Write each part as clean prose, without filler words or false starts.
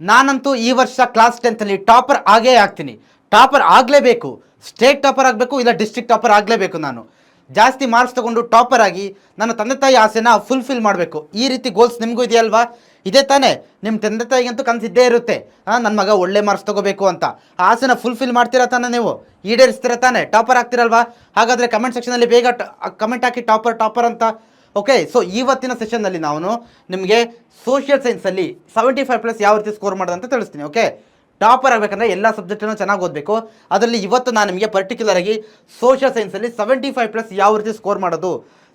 ನಾನಂತೂ ಈ ವರ್ಷ ಕ್ಲಾಸ್ 10th ಟಾಪರ್ ಆಗೇ ಆಗ್ತೀನಿ. ಟಾಪರ್ ಆಗಲೇಬೇಕು. ಸ್ಟೇಟ್ ಟಾಪರ್ ಆಗಬೇಕು, ಇಲ್ಲ ಡಿಸ್ಟ್ರಿಕ್ಟ್ ಟಾಪರ್ ಆಗಲೇಬೇಕು. ನಾನು ಜಾಸ್ತಿ ಮಾರ್ಕ್ಸ್ ತೊಗೊಂಡು ಟಾಪರ್ ಆಗಿ ನನ್ನ ತಂದೆ ತಾಯಿ ಆಸೆನ ಫುಲ್ಫಿಲ್ ಮಾಡಬೇಕು. ಈ ರೀತಿ ಗೋಲ್ಸ್ ನಿಮಗೂ ಇದೆಯಲ್ವಾ? ಇದೇ ತಾನೇ ನಿಮ್ಮ ತಂದೆ ತಾಯಿಗಂತೂ ಕನಸಿದ್ದೇ ಇರುತ್ತೆ. ನನ್ನ ಮಗ ಒಳ್ಳೆ ಮಾರ್ಕ್ಸ್ ತೊಗೋಬೇಕು ಅಂತ. ಆ ಆಸೆನ ಫುಲ್ಫಿಲ್ ಮಾಡ್ತೀರಾ ತಾನೇ, ನೀವು ಈಡೇರಿಸ್ತೀರಾ ತಾನೇ, ಟಾಪರ್ ಆಗ್ತಿರಲ್ವಾ? ಹಾಗಾದರೆ ಕಮೆಂಟ್ ಸೆಕ್ಷನಲ್ಲಿ ಬೇಗ ಕಮೆಂಟ್ ಹಾಕಿ ಟಾಪರ್ ಅಂತ. ಓಕೆ, ಸೊ ಇವತ್ತಿನ ಸೆಷನ್ನಲ್ಲಿ ನಾನು ನಿಮಗೆ ಸೋಷಿಯಲ್ ಸೈನ್ಸಲ್ಲಿ 75+ ಯಾವ ರೀತಿ ಸ್ಕೋರ್ ಮಾಡೋದು ಅಂತ ತಿಳಿಸ್ತೀನಿ. ಓಕೆ, ಟಾಪರ್ ಆಗಬೇಕಂದ್ರೆ ಎಲ್ಲ ಸಬ್ಜೆಕ್ಟನ್ನು ಚೆನ್ನಾಗಿ ಓದಬೇಕು. ಅದರಲ್ಲಿ ಇವತ್ತು ನಾನು ನಿಮಗೆ ಪರ್ಟಿಕ್ಯುಲರ್ ಆಗಿ ಸೋಷಿಯಲ್ ಸೈನ್ಸಲ್ಲಿ 75+ ಯಾವ ರೀತಿ ಸ್ಕೋರ್ ಮಾಡೋದು,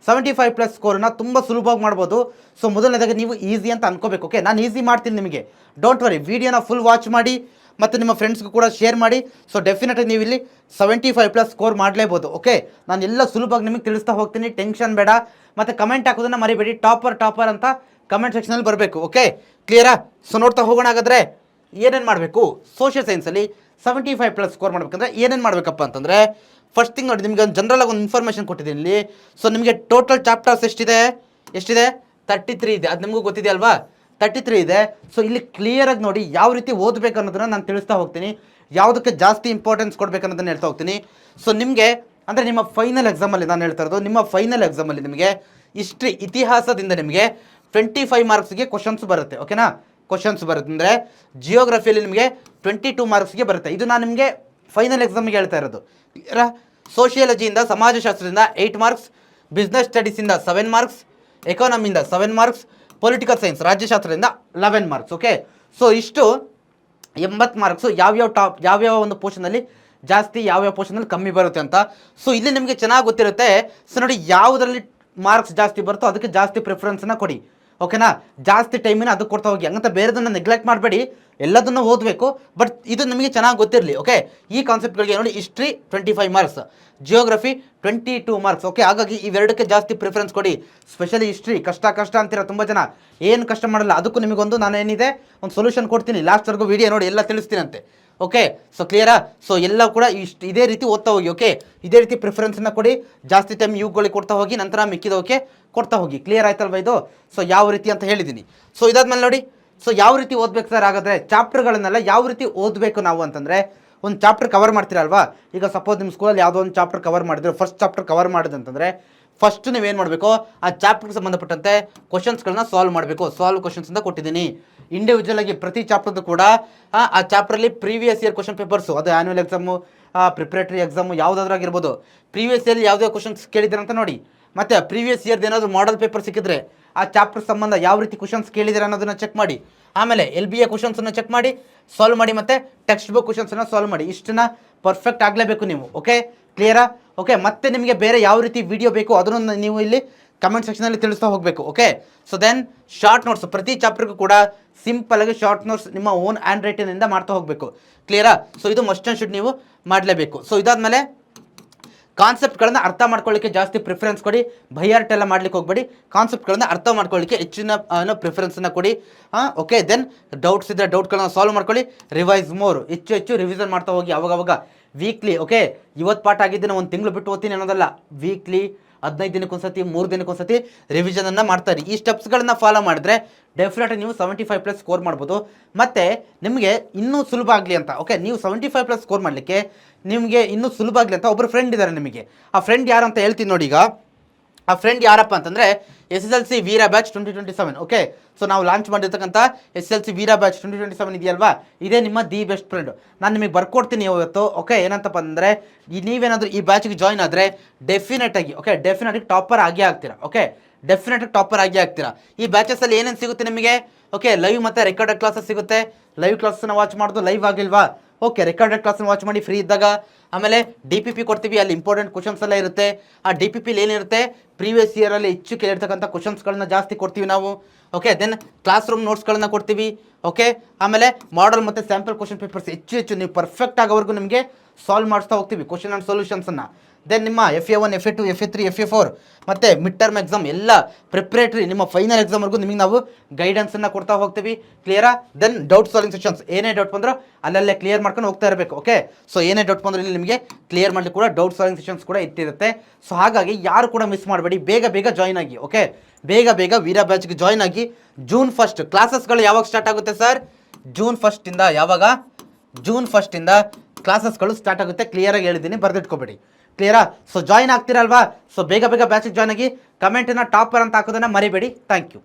75+ ಸ್ಕೋರನ್ನ ತುಂಬ ಸುಲಭವಾಗಿ ಮಾಡ್ಬೋದು. ಸೊ ಮೊದಲನೇದಾಗಿ ನೀವು ಈಸಿ ಅಂತ ಅನ್ಕೋಬೇಕು. ಓಕೆ, ನಾನು ಈಸಿ ಮಾಡ್ತೀನಿ ನಿಮಗೆ, ಡೋಂಟ್ ವರಿ. ವಿಡಿಯೋನ ಫುಲ್ ವಾಚ್ ಮಾಡಿ ಮತ್ತು ನಿಮ್ಮ ಫ್ರೆಂಡ್ಸ್ಗೂ ಕೂಡ ಶೇರ್ ಮಾಡಿ. ಸೊ ಡೆಫಿನೆಟಾಗಿ ನೀವು ಇಲ್ಲಿ 75+ ಸ್ಕೋರ್ ಮಾಡಲೇಬೋದು. ಓಕೆ, ನಾನು ಎಲ್ಲ ಸುಲಭವಾಗಿ ನಿಮಗೆ ತಿಳಿಸ್ತಾ ಹೋಗ್ತೀನಿ, ಟೆನ್ಷನ್ ಬೇಡ. ಮತ್ತು ಕಮೆಂಟ್ ಹಾಕೋದನ್ನು ಮರಿಬೇಡಿ, ಟಾಪರ್ ಅಂತ ಕಮೆಂಟ್ ಸೆಕ್ಷನಲ್ಲಿ ಬರಬೇಕು. ಓಕೆ, ಕ್ಲಿಯರಾ? ಸೊ ನೋಡ್ತಾ ಹೋಗೋಣ. ಹಾಗಾದರೆ ಏನೇನು ಮಾಡಬೇಕು ಸೋಷಿಯಲ್ ಸೈನ್ಸಲ್ಲಿ 75+ ಸ್ಕೋರ್ ಮಾಡಬೇಕಂದ್ರೆ ಏನೇನು ಮಾಡಬೇಕಪ್ಪ ಅಂತಂದರೆ, ಫಸ್ಟ್ ಥಿಂಗ್ ನೋಡಿ, ನಿಮಗೆ ಒಂದು ಜನರಲ್ ಆಗಿ ಒಂದು ಇನ್ಫಾರ್ಮೇಷನ್ ಕೊಟ್ಟಿದ್ದೀನಿ ಇಲ್ಲಿ. ಸೊ ನಿಮಗೆ ಟೋಟಲ್ ಚಾಪ್ಟರ್ಸ್ ಎಷ್ಟಿದೆ? 33 ಇದೆ. ಅದು ನಿಮಗೂ ಗೊತ್ತಿದೆ ಅಲ್ವಾ? 33 ಇದೆ. ಸೊ ಇಲ್ಲಿ ಕ್ಲಿಯರಾಗಿ ನೋಡಿ ಯಾವ ರೀತಿ ಓದಬೇಕು ಅನ್ನೋದನ್ನು ನಾನು ತಿಳಿಸ್ತಾ ಹೋಗ್ತೀನಿ. ಯಾವುದಕ್ಕೆ ಜಾಸ್ತಿ ಇಂಪಾರ್ಟೆನ್ಸ್ ಕೊಡಬೇಕು ಅನ್ನೋದನ್ನು ಹೇಳ್ತಾ ಹೋಗ್ತೀನಿ. ಸೊ ನಿಮಗೆ ಅಂದರೆ ನಿಮ್ಮ ಫೈನಲ್ ಎಕ್ಸಾಮಲ್ಲಿ ನಾನು ಹೇಳ್ತಾ ಇರೋದು, ನಿಮ್ಮ ಫೈನಲ್ ಎಕ್ಸಾಮಲ್ಲಿ ನಿಮಗೆ ಇತಿಹಾಸದಿಂದ ನಿಮಗೆ 25 ಮಾರ್ಕ್ಸ್ಗೆ ಕ್ವಶನ್ಸ್ ಬರುತ್ತೆ. ಓಕೆನಾ? ಕ್ವಶನ್ಸ್ ಬರುತ್ತೆ ಅಂದರೆ ಜಿಯೋಗ್ರಫಿಯಲ್ಲಿ ನಿಮಗೆ 22 ಮಾರ್ಕ್ಸ್ಗೆ ಬರುತ್ತೆ. ಇದು ನಾನು ನಿಮಗೆ ಫೈನಲ್ ಎಕ್ಸಾಮಿಗೆ ಹೇಳ್ತಾ ಇರೋದು. ಸೋಷಿಯಾಲಜಿಯಿಂದ, ಸಮಾಜಶಾಸ್ತ್ರದಿಂದ 8 ಮಾರ್ಕ್ಸ್, ಬಿಸ್ನೆಸ್ ಸ್ಟಡೀಸಿಂದ 7 ಮಾರ್ಕ್ಸ್, ಎಕಾನಮಿಯಿಂದ 7 ಮಾರ್ಕ್ಸ್, ಪೊಲಿಟಿಕಲ್ ಸೈನ್ಸ್ ರಾಜ್ಯಶಾಸ್ತ್ರದಿಂದ 11 ಮಾರ್ಕ್ಸ್. ಓಕೆ, ಸೊ ಇಷ್ಟು 80 ಮಾರ್ಕ್ಸು ಯಾವ್ಯಾವ ಒಂದು ಪೋರ್ಷನಲ್ಲಿ ಜಾಸ್ತಿ, ಯಾವ್ಯಾವ ಪೋರ್ಷನಲ್ಲಿ ಕಮ್ಮಿ ಬರುತ್ತೆ ಅಂತ. ಸೊ ಇಲ್ಲಿ ನಿಮಗೆ ಚೆನ್ನಾಗಿ ಗೊತ್ತಿರುತ್ತೆ. ಸೊ ನೋಡಿ, ಯಾವುದರಲ್ಲಿ ಮಾರ್ಕ್ಸ್ ಜಾಸ್ತಿ ಬರುತ್ತೋ ಅದಕ್ಕೆ ಜಾಸ್ತಿ ಪ್ರಿಫರೆನ್ಸನ್ನು ಕೊಡಿ. ಓಕೆನಾ? ಜಾಸ್ತಿ ಟೈಮಿನ ಅದಕ್ಕೆ ಕೊಡ್ತಾ ಹೋಗಿ, ಹಂಗಂತ ಬೇರೆದನ್ನು ನೆಗ್ಲೆಕ್ಟ್ ಮಾಡಬೇಡಿ. ಎಲ್ಲದನ್ನು ಓದಬೇಕು, ಬಟ್ ಇದು ನಿಮಗೆ ಚೆನ್ನಾಗಿ ಗೊತ್ತಿರಲಿ. ಓಕೆ, ಈ ಕಾನ್ಸೆಪ್ಟ್ಗಳಿಗೆ ನೋಡಿ, history 25 marks, geography 22 marks. Okay, ಹಾಗಾಗಿ ಇವೆರಡಕ್ಕೆ ಜಾಸ್ತಿ ಪ್ರಿಫರೆನ್ಸ್ ಕೊಡಿ. ಸ್ಪೆಷಲಿ ಹಿಸ್ಟ್ರಿ ಕಷ್ಟ ಅಂತೀರ ತುಂಬ ಜನ, ಏನು ಕಷ್ಟ ಮಾಡಲ್ಲ. ಅದಕ್ಕೂ ನಿಮಗೊಂದು ನಾನು ಏನಿದೆ ಒಂದು ಸೊಲ್ಯೂಷನ್ ಕೊಡ್ತೀನಿ. ಲಾಸ್ಟ್ವರೆಗೂ ವಿಡಿಯೋ ನೋಡಿ, ಎಲ್ಲ ತಿಳಿಸ್ತೀನಂತೆ. ಓಕೆ, ಸೊ ಕ್ಲಿಯರಾ? ಸೊ ಎಲ್ಲ ಕೂಡ ಇದೇ ರೀತಿ ಓದ್ತಾ ಹೋಗಿ. ಓಕೆ, ಇದೇ ರೀತಿ ಪ್ರಿಫರೆನ್ಸನ್ನು ಕೊಡಿ. ಜಾಸ್ತಿ ಟೈಮ್ ಇವುಗಳಿಗೆ ಕೊಡ್ತಾ ಹೋಗಿ, ನಂತರ ಮಿಕ್ಕಿದೋಕೆ ಕೊಡ್ತಾ ಹೋಗಿ. ಕ್ಲಿಯರ್ ಆಯ್ತಲ್ವ ಇದು? ಸೊ ಯಾವ ರೀತಿ ಅಂತ ಹೇಳಿದ್ದೀನಿ. ಸೊ ಇದಾದ್ಮೇಲೆ ನೋಡಿ, ಸೊ ಯಾವ ರೀತಿ ಓದ್ಬೇಕು ಸರ್? ಹಾಗಾದರೆ ಚಾಪ್ಟರ್ಗಳನ್ನೆಲ್ಲ ಯಾವ ರೀತಿ ಓದಬೇಕು ನಾವು ಅಂತಂದರೆ, ಒಂದು ಚಾಪ್ಟರ್ ಕವರ್ ಮಾಡ್ತೀರಲ್ವಾ? ಈಗ ಸಪೋಸ್ ನಿಮ್ಮ ಸ್ಕೂಲಲ್ಲಿ ಯಾವುದೋ ಒಂದು ಚಾಪ್ಟರ್ ಕವರ್ ಮಾಡಿದ್ರೆ, ಫಸ್ಟ್ ಚಾಪ್ಟರ್ ಕವರ್ ಮಾಡಿದಂತಂದರೆ ಫಸ್ಟ್ ನೀವೇನು ಮಾಡಬೇಕು, ಆ ಚಾಪ್ಟರ್ಗೆ ಸಂಬಂಧಪಟ್ಟಂತೆ ಕ್ವಶನ್ಸ್ಗಳನ್ನ ಸಾಲ್ವ್ ಮಾಡಬೇಕು. ಕ್ವಶನ್ಸ್ ಅಂತ ಕೊಟ್ಟಿದ್ದೀನಿ. ಇಂಡಿವಿಜುವಲ್ ಆಗಿ ಪ್ರತಿ ಚಾಪ್ಟರ್ದು ಕೂಡ ಆ ಚಾಪ್ಟ್ರಲ್ಲಿ ಪ್ರೀವಿಯಸ್ ಇಯರ್ ಕ್ವಶನ್ ಪೇಪರ್ಸು, ಅದು ಆ್ಯನ್ಯುವಲ್ ಎಕ್ಸಾಮು, ಪ್ರಿಪ್ರೇಟರಿ ಎಕ್ಸಾಮು ಯಾವುದಾದ್ರಾಗಿರ್ಬೋದು, ಪ್ರೀವಿಯಸ್ ಇಯರ್ ಯಾವುದೇ ಕ್ವಶನ್ಸ್ ಕೇಳಿದ್ದೀರ ಅಂತ ನೋಡಿ. ಮತ್ತು ಪ್ರೀವಿಯಸ್ ಇಯರ್ದು ಏನಾದರೂ ಮಾಡಲ್ ಪೇಪರ್ ಸಿಕ್ಕಿದ್ರೆ ಆ ಚಾಪ್ಟರ್ ಸಂಬಂಧ ಯಾವ ರೀತಿ ಕ್ವಶನ್ಸ್ ಕೇಳಿದ್ದೀರ ಅನ್ನೋದನ್ನು ಚೆಕ್ ಮಾಡಿ. ಆಮೇಲೆ LBA ಕ್ವಶನ್ಸನ್ನು ಚೆಕ್ ಮಾಡಿ, ಸಾಲ್ವ್ ಮಾಡಿ, ಮತ್ತು ಟೆಕ್ಸ್ಟ್ ಬುಕ್ ಕ್ವಶನ್ಸನ್ನು ಸಾಲ್ವ್ ಮಾಡಿ. ಇಷ್ಟನ್ನ ಪರ್ಫೆಕ್ಟ್ ಆಗಲೇಬೇಕು ನೀವು. ಓಕೆ, ಕ್ಲಿಯರಾ? ಓಕೆ, ಮತ್ತೆ ನಿಮಗೆ ಬೇರೆ ಯಾವ ರೀತಿ ವಿಡಿಯೋ ಬೇಕು ಅದನ್ನು ನೀವು ಇಲ್ಲಿ ಕಮೆಂಟ್ ಸೆಕ್ಷನಲ್ಲಿ ತಿಳಿಸ್ತಾ ಹೋಗಬೇಕು. Okay, so then short notes, ಪ್ರತಿ ಚಾಪ್ಟರ್ಗೂ ಕೂಡ ಸಿಂಪಲಾಗಿ ಶಾರ್ಟ್ ನೋಟ್ಸ್ ನಿಮ್ಮ ಓನ್ ಹ್ಯಾಂಡ್ ರೈಟಿಂದ ಮಾಡ್ತಾ ಹೋಗಬೇಕು. ಕ್ಲಿಯರಾ? ಸೊ ಇದು ಮಸ್ಟ್ ಆ್ಯಂಡ್ ಶುಡ್ ನೀವು ಮಾಡಲೇಬೇಕು. ಸೊ ಇದಾದಮೇಲೆ ಕಾನ್ಸೆಪ್ಟ್ಗಳನ್ನು ಅರ್ಥ ಮಾಡ್ಕೊಳ್ಳಿಕ್ಕೆ ಜಾಸ್ತಿ ಪ್ರಿಫರೆನ್ಸ್ ಕೊಡಿ. ಬೈಯಾರ್ಟ್ ಎಲ್ಲ ಮಾಡ್ಲಿಕ್ಕೆ ಹೋಗಬೇಡಿ. ಕಾನ್ಸೆಪ್ಟ್ಗಳನ್ನು ಅರ್ಥ ಮಾಡ್ಕೊಳ್ಳಿಕ್ಕೆ ಹೆಚ್ಚಿನ ಪ್ರಿಫರೆನ್ಸನ್ನು ಕೊಡಿ. ಓಕೆ, ದೆನ್ ಡೌಟ್ಸ್ ಇದ್ದರೆ ಡೌಟ್ಗಳನ್ನ ಸಾಲ್ವ್ ಮಾಡ್ಕೊಳ್ಳಿ. ರಿವೈಸ್ ಮೋರ್, ಹೆಚ್ಚು ರಿವಿಷನ್ ಮಾಡ್ತಾ ಹೋಗಿ. ಅವಾಗ ವೀಕ್ಲಿ, ಓಕೆ, ಇವತ್ತು ಪಾಠ ಆಗಿದ್ದೇನೆ ಒಂದು ತಿಂಗಳು ಬಿಟ್ಟು ಓದ್ತೀನಿ ಅನ್ನೋದಲ್ಲ. ವೀಕ್ಲಿ 15 ದಿನಕ್ಕೊಂದ್ಸತಿ, 3 ದಿನಕ್ಕೊಂದ್ಸತಿ ರಿವಿಷನನ್ನು ಮಾಡ್ತಾರೆ. ಈ ಸ್ಟೆಪ್ಸ್ಗಳನ್ನ ಫಾಲೋ ಮಾಡಿದ್ರೆ ಡೆಫಿನೆಟ್ಲಿ ನೀವು 75+ ಸ್ಕೋರ್ ಮಾಡ್ಬೋದು. ಮತ್ತು ನಿಮಗೆ ಇನ್ನೂ ಸುಲಭ ಆಗಲಿ ಅಂತ, ಓಕೆ, ನೀವು 75+ ಸ್ಕೋರ್ ಮಾಡಲಿಕ್ಕೆ ನಿಮಗೆ ಇನ್ನೂ ಸುಲಭ ಆಗಲಿ ಅಂತ ಒಬ್ಬರು ಫ್ರೆಂಡ್ ಇದ್ದಾರೆ ನಿಮಗೆ. ಆ ಫ್ರೆಂಡ್ ಯಾರು ಅಂತ ಹೇಳ್ತೀನಿ ನೋಡಿ. ಈಗ ಆ ಫ್ರೆಂಡ್ ಯಾರಪ್ಪ ಅಂತಂದರೆ SSLC ವೀರಾ ಬ್ಯಾಚ್ 2027. ಓಕೆ, ಸೊ ನಾವು ಲಾಂಚ್ ಮಾಡಿರ್ತಕ್ಕಂಥ SSLC ವೀರಾ ಬ್ಯಾಚ್ 2027 ಇದೆಯಲ್ವಾ, ಇದೇ ನಿಮ್ಮ ದಿ ಬೆಸ್ಟ್ ಫ್ರೆಂಡ್. ನಾನು ನಿಮಗೆ ಬರ್ಕೊಡ್ತೀನಿ ಇವತ್ತು. ಓಕೆ, ಏನಂತಪ್ಪ ಅಂದರೆ, ನೀವೇನಾದರೂ ಈ ಬ್ಯಾಚಿಗೆ ಜಾಯ್ನ್ ಆದರೆ ಡೆಫಿನೆಟಾಗಿ ಟಾಪರ್ ಆಗೇ ಆಗ್ತೀರಾ. ಓಕೆ, ಡೆಫಿನೆಟಾಗಿ ಟಾಪರ್ ಆಗೇ ಆಗ್ತೀರಾ. ಈ ಬ್ಯಾಚಸ್ಸಲ್ಲಿ ಏನೇನು ಸಿಗುತ್ತೆ ನಿಮಗೆ? ಓಕೆ, ಲೈವ್ ಮತ್ತು ರೆಕಾರ್ಡೆಡ್ ಕ್ಲಾಸಸ್ ಸಿಗುತ್ತೆ. ಲೈವ್ ಕ್ಲಾಸನ್ನು ವಾಚ್ ಮಾಡೋದು, ಲೈವ್ ಆಗಿಲ್ವಾ? ಓಕೆ, ರೆಕಾರ್ಡೆಡ್ ಕ್ಲಾಸನ್ನು ವಾಚ್ ಮಾಡಿ ಫ್ರೀ ಇದ್ದಾಗ. ಆಮೇಲೆ DPP ಕೊಡ್ತೀವಿ, ಅಲ್ಲಿ ಇಂಪಾರ್ಟೆಂಟ್ ಕ್ವಶನ್ಸ್ ಎಲ್ಲ ಇರುತ್ತೆ. ಆ DPPಲಿ ಏನಿರುತ್ತೆ, ಪ್ರೀವಿಯಸ್ ಇಯರಲ್ಲಿ ಹೆಚ್ಚು ಕೇಳಿರ್ತಕ್ಕಂಥ ಕ್ವಶನ್ಸ್ಗಳನ್ನ ಜಾಸ್ತಿ ಕೊಡ್ತೀವಿ ನಾವು. ಓಕೆ, ದೆನ್ ಕ್ಲಾಸ್ ರೂಮ್ ನೋಟ್ಸ್ಗಳನ್ನ ಕೊಡ್ತೀವಿ. ಓಕೆ, ಆಮೇಲೆ ಮಾಡಲ್ ಮತ್ತು ಸ್ಯಾಂಪಲ್ ಕ್ವಶನ್ ಪೇಪರ್ಸ್ ಹೆಚ್ಚು ನೀವು ಪರ್ಫೆಕ್ಟ್ ಆಗೋವರೆಗೂ ನಿಮಗೆ ಸಾಲ್ವ್ ಮಾಡಿಸ್ತಾ ಹೋಗ್ತೀವಿ ಕ್ವಶನ್ ಆ್ಯಂಡ್ ಸೊಲ್ಯೂಷನ್ಸನ್ನು. ದೆನ್ ನಿಮ್ಮ FA1, FA2, FA3, FA4 ಮತ್ತು ಮಿಡ್ ಟರ್ಮ್ ಎಕ್ಸಾಮ್ ಎಲ್ಲ ಪ್ರಿಪ್ರೇಟರಿ ನಿಮ್ಮ ಫೈನಲ್ ಎಕ್ಸಾಮ್ವರೆಗೂ ನಿಮಗೆ ನಾವು ಗೈಡೆನ್ಸನ್ನು ಕೊಡ್ತಾ ಹೋಗ್ತೀವಿ. ಕ್ಲಿಯರಾ? ದೆನ್ ಡೌಟ್ ಸಾಲ್ವಿಂಗ್ ಸೆಷನ್ಸ್, ಏನೇ ಡೌಟ್ ಬಂದರೂ ಅಲ್ಲಲ್ಲೇ ಕ್ಲಿಯರ್ ಮಾಡ್ಕೊಂಡು ಹೋಗ್ತಾ ಇರಬೇಕು. ಓಕೆ, ಸೊ ಏನೇ ಡೌಟ್ ಬಂದರೂ ಇಲ್ಲಿ ನಿಮಗೆ ಕ್ಲಿಯರ್ ಮಾಡಲಿಕ್ಕೆ ಕೂಡ ಡೌಟ್ ಸಾಲ್ವಿಂಗ್ ಸೆಷನ್ಸ್ ಕೂಡ ಇಟ್ಟಿರುತ್ತೆ. ಸೊ ಹಾಗಾಗಿ ಯಾರು ಕೂಡ ಮಿಸ್ ಮಾಡಬೇಡಿ, ಬೇಗ ಜಾಯ್ನ್ ಆಗಿ. ಓಕೆ, ಬೇಗ ವೀರಾ ಬ್ಯಾಚ್ಗೆ ಜಾಯ್ನ್ ಆಗಿ. June 1 ಕ್ಲಾಸಸ್ಗಳು ಯಾವಾಗ ಸ್ಟಾರ್ಟ್ ಆಗುತ್ತೆ ಸರ್? ಜೂನ್ 1 ಯಾವಾಗ ಜೂನ್ 1 ಕ್ಲಾಸಸ್ಗಳು ಸ್ಟಾರ್ಟ್ ಆಗುತ್ತೆ. ಕ್ಲಿಯರಾಗಿ ಹೇಳಿದ್ದೀನಿ, ಬರೆದಿಟ್ಕೊಬೇಡಿ. ಕ್ಲಿಯರಾ? So join ಆಗ್ತೀರಲ್ವಾ? ಸೊ ಬೇಗ ಬೇಗ ಬ್ಯಾಚಿಗೆ ಜಾಯ್ನ್ ಆಗಿ. ಕಮೆಂಟನ್ನು ಟಾಪರ್ ಅಂತ ಹಾಕೋದನ್ನು ಮರಿಬೇಡಿ. Thank you.